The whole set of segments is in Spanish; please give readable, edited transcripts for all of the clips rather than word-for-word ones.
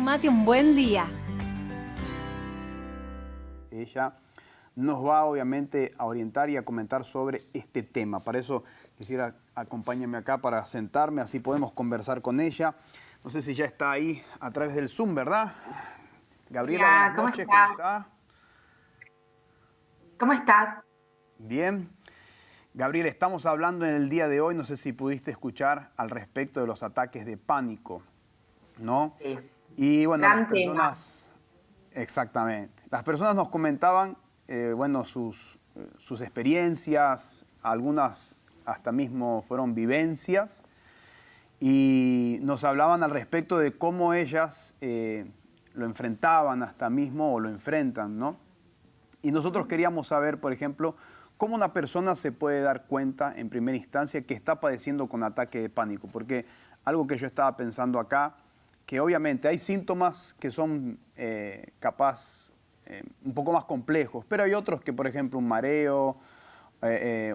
Sumate un buen día. Ella nos va obviamente a orientar y a comentar sobre este tema. Para eso quisiera acompáñame acá para sentarme, así podemos conversar con ella. No sé si ya está ahí a través del Zoom, ¿verdad? Gabriela, Hola, buenas ¿cómo noches, ¿cómo estás? está? ¿Cómo estás? Bien. Gabriela, estamos hablando en el día de hoy, no sé si pudiste escuchar al respecto de los ataques de pánico, ¿no? Sí, Y bueno, las gran tema. personas, exactamente, las personas nos comentaban, bueno, sus experiencias, algunas hasta mismo fueron vivencias, y nos hablaban al respecto de cómo ellas lo enfrentaban hasta mismo o lo enfrentan, ¿no? Y nosotros queríamos saber, por ejemplo, cómo una persona se puede dar cuenta en primera instancia que está padeciendo con ataque de pánico. Porque algo que yo estaba pensando acá, que obviamente hay síntomas que son capaz un poco más complejos, pero hay otros que, por ejemplo, un mareo,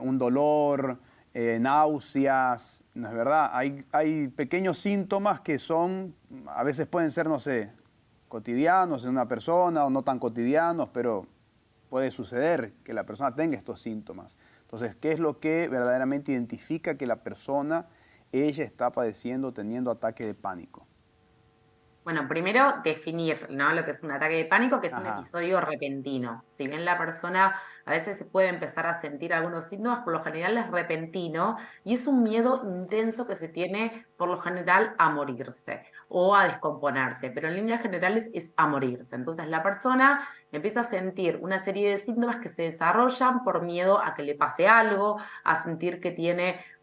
un dolor, náuseas, ¿no es verdad? Hay pequeños síntomas que son, a veces pueden ser, no sé, cotidianos en una persona o no tan cotidianos, pero puede suceder que la persona tenga estos síntomas. Entonces, ¿qué es lo que verdaderamente identifica que la persona, ella está padeciendo, teniendo ataque de pánico? Bueno, primero definir, ¿no? Lo que es un ataque de pánico, que es un Ajá. episodio repentino. Si bien la persona a veces se puede empezar a sentir algunos síntomas, por lo general es repentino y es un miedo intenso que se tiene por lo general a morirse o a descomponerse, pero en líneas generales es a morirse. Entonces la persona empieza a sentir una serie de síntomas que se desarrollan por miedo a que le pase algo, a sentir que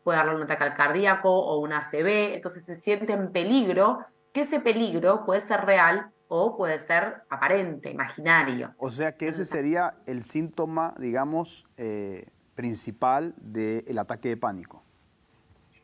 puede darle un ataque al cardíaco o un ACV, entonces se siente en peligro, que ese peligro puede ser real o puede ser aparente, imaginario. O sea que ese Entonces, sería el síntoma, digamos, principal del ataque de pánico.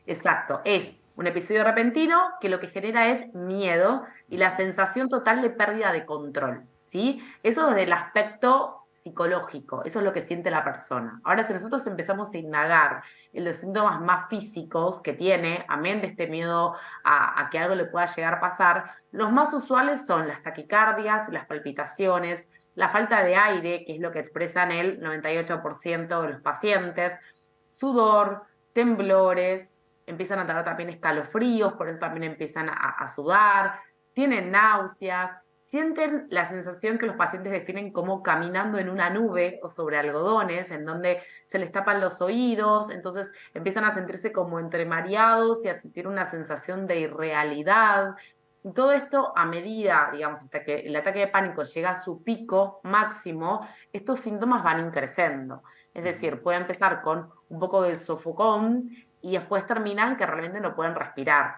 exacto, es un episodio repentino que lo que genera es miedo y la sensación total de pérdida de control, ¿sí? Eso desde el aspecto psicológico, eso es lo que siente la persona. Ahora, si nosotros empezamos a indagar en los síntomas más físicos que tiene, amén de este miedo a que algo le pueda llegar a pasar, los más usuales son las taquicardias, las palpitaciones, la falta de aire, que es lo que expresan el 98% de los pacientes, sudor, temblores, empiezan a tener también escalofríos, por eso también empiezan a sudar, tienen náuseas, sienten la sensación que los pacientes definen como caminando en una nube o sobre algodones, en donde se les tapan los oídos, entonces empiezan a sentirse como entremareados y a sentir una sensación de irrealidad. Y todo esto a medida, digamos, hasta que el ataque de pánico llega a su pico máximo, estos síntomas van creciendo. Es decir, puede empezar con un poco de sofocón y después terminan que realmente no pueden respirar.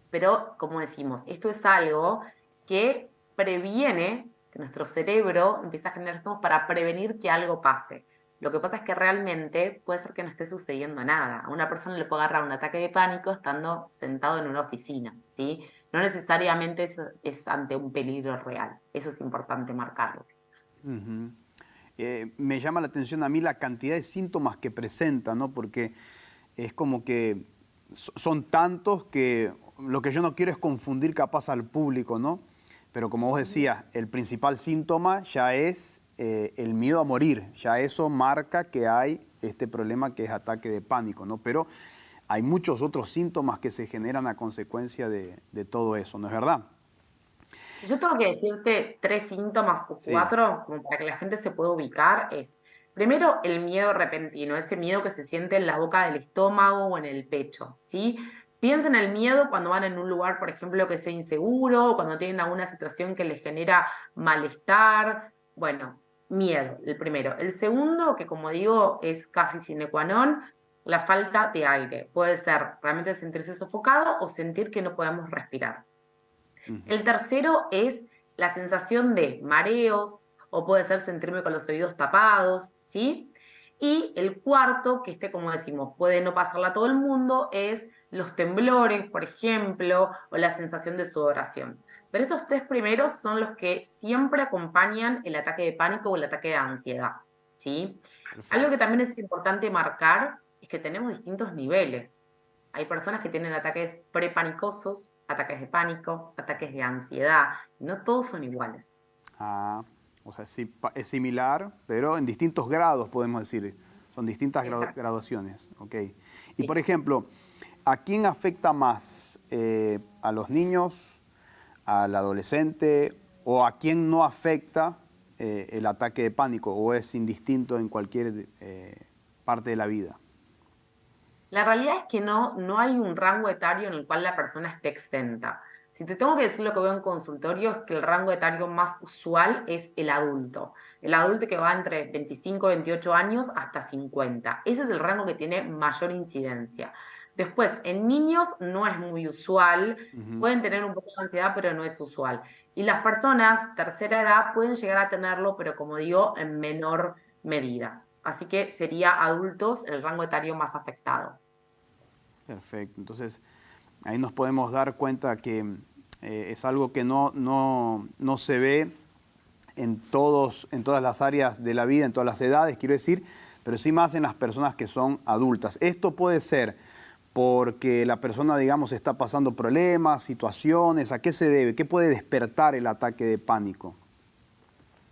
Pero, como decimos, esto es algo que previene que nuestro cerebro empiece a generar síntomas para prevenir que algo pase. Lo que pasa es que realmente puede ser que no esté sucediendo nada. A una persona le puede agarrar un ataque de pánico estando sentado en una oficina, ¿sí? No necesariamente es ante un peligro real. Eso es importante marcarlo. Ujú. Me llama la atención a mí la cantidad de síntomas que presenta, ¿no? Porque es como que son tantos que lo que yo no quiero es confundir capaz al público, ¿no? Pero como vos decías, el principal síntoma ya es el miedo a morir, ya eso marca que hay este problema que es ataque de pánico, ¿no? Pero hay muchos otros síntomas que se generan a consecuencia de todo eso, ¿no es verdad? Yo tengo que decirte 3 síntomas o Sí. 4, como para que la gente se pueda ubicar, es primero el miedo repentino, ese miedo que se siente en la boca del estómago o en el pecho, ¿sí? Piensa en el miedo cuando van en un lugar, por ejemplo, que sea inseguro, o cuando tienen alguna situación que les genera malestar. Bueno, miedo, el primero. El segundo, que como digo, es casi sine qua non, la falta de aire. Puede ser realmente sentirse sofocado o sentir que no podemos respirar. Ujú. El tercero es la sensación de mareos o puede ser sentirme con los oídos tapados, ¿sí? Y el cuarto, que como decimos, puede no pasarla a todo el mundo, es los temblores, por ejemplo, o la sensación de sudoración. Pero estos 3 primeros son los que siempre acompañan el ataque de pánico o el ataque de ansiedad, ¿sí? Algo que Perfecto. también es importante marcar es que tenemos distintos niveles. Hay personas que tienen ataques prepanicosos, ataques de pánico, ataques de ansiedad. No todos son iguales. Ah, o sea, sí, es similar, pero en distintos grados, podemos decir. Son distintas graduaciones. Okay. Y, Sí. por ejemplo, ¿a quién afecta más? ¿A los niños, al adolescente o a quién no afecta el ataque de pánico o es indistinto en cualquier parte de la vida? La realidad es que no hay un rango etario en el cual la persona esté exenta. Si te tengo que decir lo que veo en consultorio es que el rango etario más usual es el adulto. El adulto que va entre 25, 28 años hasta 50. Ese es el rango que tiene mayor incidencia. Después, en niños no es muy usual, Ujú. pueden tener un poco de ansiedad, pero no es usual. Y las personas, tercera edad, pueden llegar a tenerlo, pero como digo, en menor medida. Así que sería adultos el rango etario más afectado. Perfecto. Entonces, ahí nos podemos dar cuenta que es algo que no se ve en todas las áreas de la vida, en todas las edades, quiero decir, pero sí más en las personas que son adultas. Esto puede ser porque la persona, digamos, está pasando problemas, situaciones. ¿A qué se debe? ¿Qué puede despertar el ataque de pánico?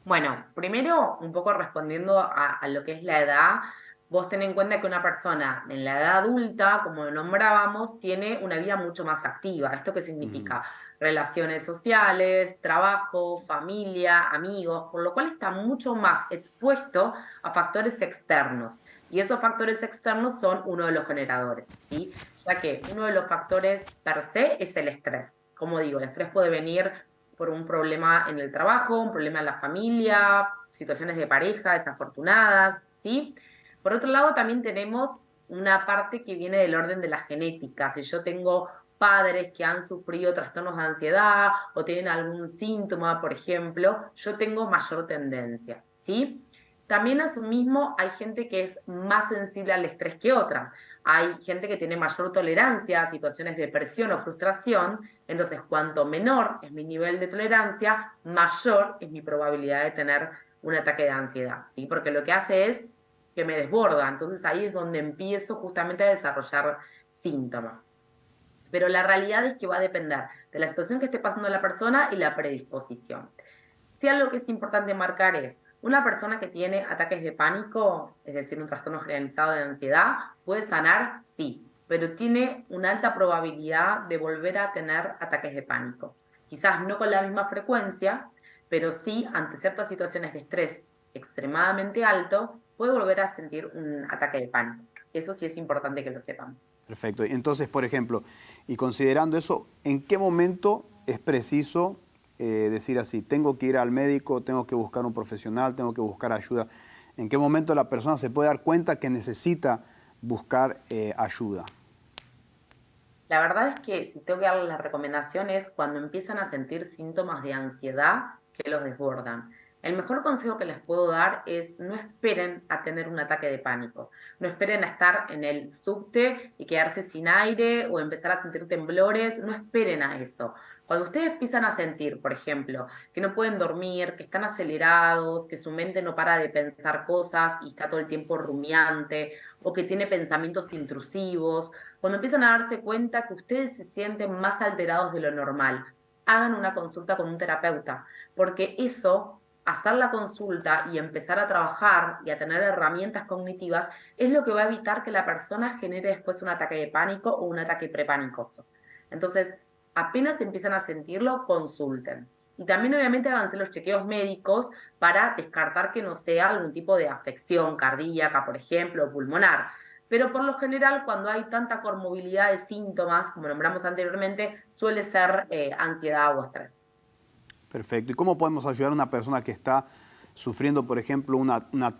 Bueno, primero, un poco respondiendo a lo que es la edad, vos ten en cuenta que una persona en la edad adulta, como lo nombrábamos, tiene una vida mucho más activa. ¿Esto qué Ujú. significa? Relaciones sociales, trabajo, familia, amigos, por lo cual está mucho más expuesto a factores externos. Y esos factores externos son uno de los generadores, ¿sí? Ya que uno de los factores per se es el estrés. Como digo, el estrés puede venir por un problema en el trabajo, un problema en la familia, situaciones de pareja desafortunadas, ¿sí? Por otro lado, también tenemos una parte que viene del orden de la genética. Si yo tengo padres que han sufrido trastornos de ansiedad o tienen algún síntoma, por ejemplo, yo tengo mayor tendencia, ¿sí? También asimismo hay gente que es más sensible al estrés que otra. Hay gente que tiene mayor tolerancia a situaciones de presión o frustración, entonces cuanto menor es mi nivel de tolerancia, mayor es mi probabilidad de tener un ataque de ansiedad, ¿sí? Porque lo que hace es que me desborda, entonces ahí es donde empiezo justamente a desarrollar síntomas. Pero la realidad es que va a depender de la situación que esté pasando la persona y la predisposición. Si algo que es importante marcar es, una persona que tiene ataques de pánico, es decir, un trastorno generalizado de ansiedad, puede sanar, sí, pero tiene una alta probabilidad de volver a tener ataques de pánico. Quizás no con la misma frecuencia, pero sí ante ciertas situaciones de estrés extremadamente alto, puede volver a sentir un ataque de pánico. Eso sí es importante que lo sepan. Perfecto. Entonces, por ejemplo, y considerando eso, ¿en qué momento es preciso decir así, tengo que ir al médico, tengo que buscar un profesional, tengo que buscar ayuda? ¿En qué momento la persona se puede dar cuenta que necesita buscar ayuda? La verdad es que si tengo que darles la recomendación es cuando empiezan a sentir síntomas de ansiedad que los desbordan. El mejor consejo que les puedo dar es no esperen a tener un ataque de pánico. No esperen a estar en el subte y quedarse sin aire o empezar a sentir temblores. No esperen a eso. Cuando ustedes empiezan a sentir, por ejemplo, que no pueden dormir, que están acelerados, que su mente no para de pensar cosas y está todo el tiempo rumiante, o que tiene pensamientos intrusivos, cuando empiezan a darse cuenta que ustedes se sienten más alterados de lo normal, hagan una consulta con un terapeuta, porque eso, hacer la consulta y empezar a trabajar y a tener herramientas cognitivas, es lo que va a evitar que la persona genere después un ataque de pánico o un ataque prepanicoso. Entonces, apenas empiezan a sentirlo, consulten. Y también obviamente háganse los chequeos médicos para descartar que no sea algún tipo de afección cardíaca, por ejemplo, o pulmonar. Pero por lo general, cuando hay tanta comorbilidad de síntomas, como nombramos anteriormente, suele ser ansiedad o estrés. Perfecto. ¿Y cómo podemos ayudar a una persona que está sufriendo, por ejemplo, una